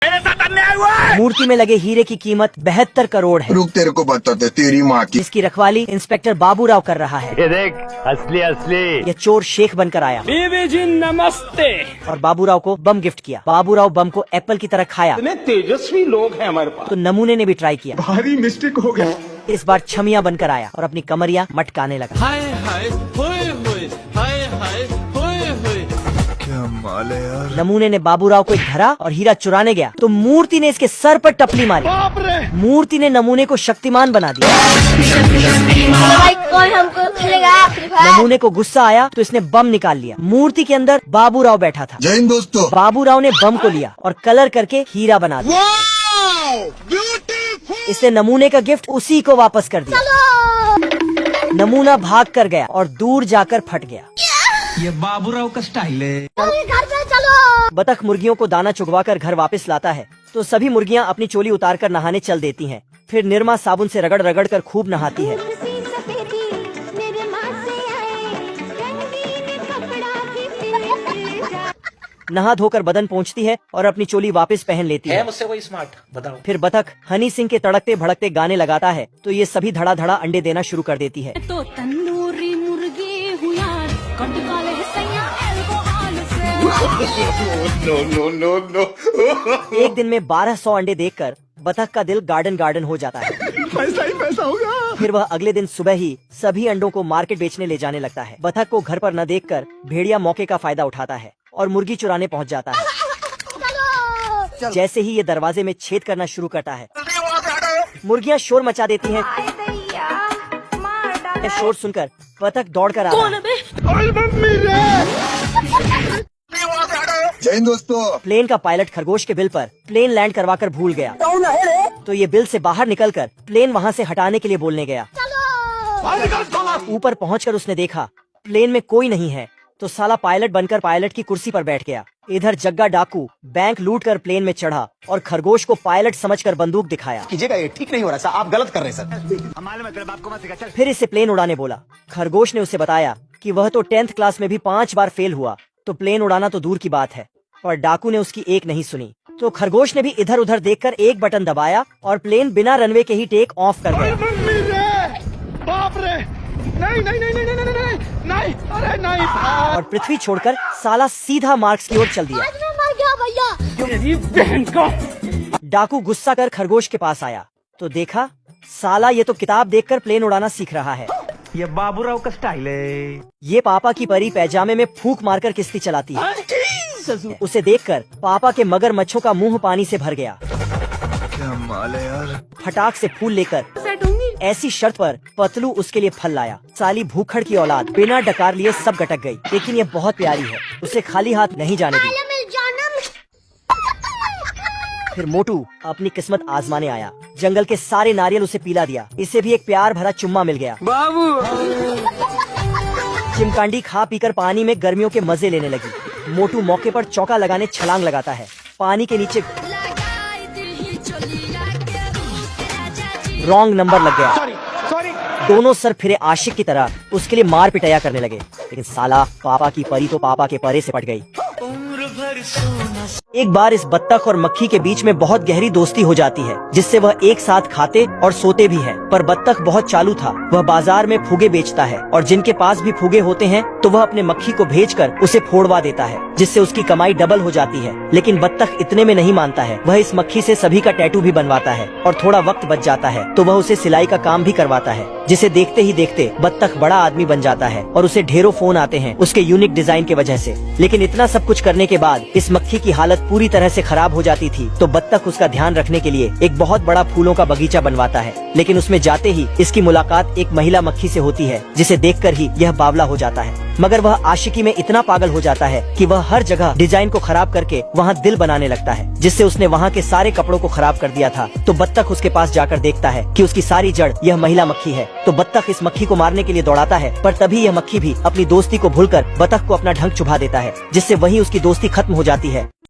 मेरे साथ अन्याय हुआ है। मूर्ति में लगे हीरे की कीमत 72 करोड़ है। रुक तेरे को बताते तेरी माँ की। जिसकी रखवाली इंस्पेक्टर बाबूराव कर रहा है। ये देख असली असली। यह चोर शेख बनकर आया बीवी जी नमस्ते। और बाबूराव को बम गिफ्ट किया। बाबूराव बम को एप्पल की तरह खाया इतने तेजस्वी लोग हैं हमारे पास। तो नमूने ने भी ट्राई किया। भारी मिस्टेक हो गया। इस बार छमिया बनकर आया और अपनी कमरिया मटकाने लगा। हाय हाय होए होए, हाय हाय होए होए। क्या माल है यार। नमूने ने बाबूराव को एक धरा और हीरा चुराने गया तो मूर्ति ने इसके सर पर टपली मारी। मूर्ति ने नमूने को शक्तिमान बना दिया। भाई कौन हमको खेलेगा? नमूने को गुस्सा आया तो इसने बम निकाल लिया। मूर्ति के अंदर बाबूराव बैठा था। जय हिंद दोस्तों। बाबूराव ने बम को लिया और कलर करके हीरा बना दिया। इसने नमूने का गिफ्ट उसी को वापस कर दिया। नमूना भाग कर गया और दूर जाकर फट गया। ये बाबूराव का स्टाइल है। घर पे चलो। बतख मुर्गियों को दाना चुगवाकर घर वापस लाता है तो सभी मुर्गियां अपनी चोली उतारकर नहाने चल देती हैं। फिर निरमा साबुन से रगड़ रगड़ कर खूब नहाती है। नहा धोकर बदन पोंछती है और अपनी चोली वापस पहन लेती है। मुझसे कोई स्मार्ट बताओ। फिर बतख हनी सिंह के तड़कते भड़कते गाने लगाता है तो ये सभी धड़ा धड़ा अंडे देना शुरू कर देती है। तो तंदूरी मुर्गी हुआ कटकाले एक दिन में 1200 अंडे देखकर बतख का दिल गार्डन गार्डन हो जाता है। पैसा ही पैसा होगा। फिर वह अगले दिन सुबह ही सभी अंडों को मार्केट बेचने ले जाने लगता है। बतख को घर पर न देखकर भेड़िया मौके का फायदा उठाता है और मुर्गी चुराने पहुंच जाता है। जैसे ही ये दरवाजे में छेद करना शुरू करता है मुर्गियां शोर मचा देती हैं। शोर सुनकर बतख दौड़कर आता है। जय हिंद दोस्तों। प्लेन का पायलट खरगोश के बिल पर प्लेन लैंड करवाकर भूल गया तो ये बिल से बाहर निकलकर प्लेन वहाँ से हटाने के लिए बोलने गया। ऊपर पहुंचकर उसने देखा प्लेन में कोई नहीं है तो साला पायलट बनकर पायलट की कुर्सी पर बैठ गया। इधर जग्गा डाकू बैंक लूट कर प्लेन में चढ़ा और खरगोश को पायलट समझकर बंदूक दिखाया। कीजिएगा, ये ठीक नहीं हो रहा सर, आप गलत कर रहे हैं सर। हमारे मतलब आपको मत सिखा चल। फिर इससे प्लेन उड़ाने बोला। खरगोश ने उसे बताया कि वह तो 10th क्लास में भी 5 बार फेल हुआ तो प्लेन उड़ाना तो दूर की बात है। पर डाकू ने उसकी एक नहीं सुनी तो खरगोश ने भी इधर उधर देखकर एक बटन दबाया और प्लेन बिना रनवे के ही टेक ऑफ कर गया। बाप रे, नहीं नहीं नहीं नहीं नहीं नहीं नहीं, अरे नहीं। और पृथ्वी छोड़कर साला सीधा मार्क्स की ओर चल दिया। आज मैं मर गया भैया। मेरी बहन को। डाकू गुस्सा कर खरगोश के पास आया तो देखा साला ये तो किताब देखकर प्लेन उड़ाना सीख रहा है। ये बाबूराव का स्टाइल है। ये पापा की परी पैजामे में फूंक मारकर किश्ती चलाती है। उसे देखकर पापा के मगरमच्छों का मुंह पानी से भर गया। क्या माल है यार। फटाक से फूल लेकर ऐसी शर्त पर पतलू उसके लिए फल लाया। साली भूखड़ की औलाद बिना डकार लिए सब गटक गई लेकिन ये बहुत प्यारी है उसे खाली हाथ नहीं जाने दी। फिर मोटू अपनी किस्मत आजमाने आया। जंगल के सारे नारियल उसे पिला दिया। इसे भी एक प्यार भरा चुम्मा मिल गया। बाबू चिमकांडी खा पीकर पानी में गर्मियों के मजे लेने लगी। मोटू मौके पर चौका लगाने छलांग लगाता है। पानी के नीचे रॉन्ग नंबर लग गया। सॉरी। दोनों सर फिरे आशिक की तरह उसके लिए मार पिटाया करने लगे लेकिन साला पापा की परी तो पापा के परे से पट गई। एक बार इस बत्तख और मक्खी के बीच में बहुत गहरी दोस्ती हो जाती है जिससे वह एक साथ खाते और सोते भी हैं। पर बत्तख बहुत चालू था। वह बाजार में फुगे बेचता है और जिनके पास भी फुगे होते हैं तो वह अपने मक्खी को भेजकर उसे फोड़वा देता है जिससे उसकी कमाई डबल हो जाती है। लेकिन बत्तख इतने में नहीं मानता है। वह इस मक्खी से सभी का टैटू भी बनवाता है और थोड़ा वक्त बच जाता है तो वह उसे सिलाई का काम भी करवाता है जिसे देखते ही देखते बत्तख बड़ा आदमी बन जाता है और उसे ढेरों फोन आते हैं उसके यूनिक डिजाइन की वजह से। लेकिन इतना सब कुछ करने के बाद इस मक्खी की हालत पूरी तरह से खराब हो जाती थी तो बत्तख उसका ध्यान रखने के लिए एक बहुत बड़ा फूलों का बगीचा बनवाता है। लेकिन उसमें जाते ही इसकी मुलाकात एक महिला मक्खी से होती है जिसे देखकर ही यह बावला हो जाता है। मगर वह आशिकी में इतना पागल हो जाता है कि वह हर जगह डिजाइन को खराब करके वहाँ दिल बनाने लगता है जिससे उसने वहाँ के सारे कपड़ों को खराब कर दिया था। तो बत्तख उसके पास जाकर देखता है कि उसकी सारी जड़ यह महिला मक्खी है। तो बत्तख इस मक्खी को मारने के लिए दौड़ाता है पर तभी यह मक्खी भी अपनी दोस्ती को भूलकर बत्तख को अपना ढंग चुभा देता है जिससे वही उसकी दोस्ती खत्म हो जाती है।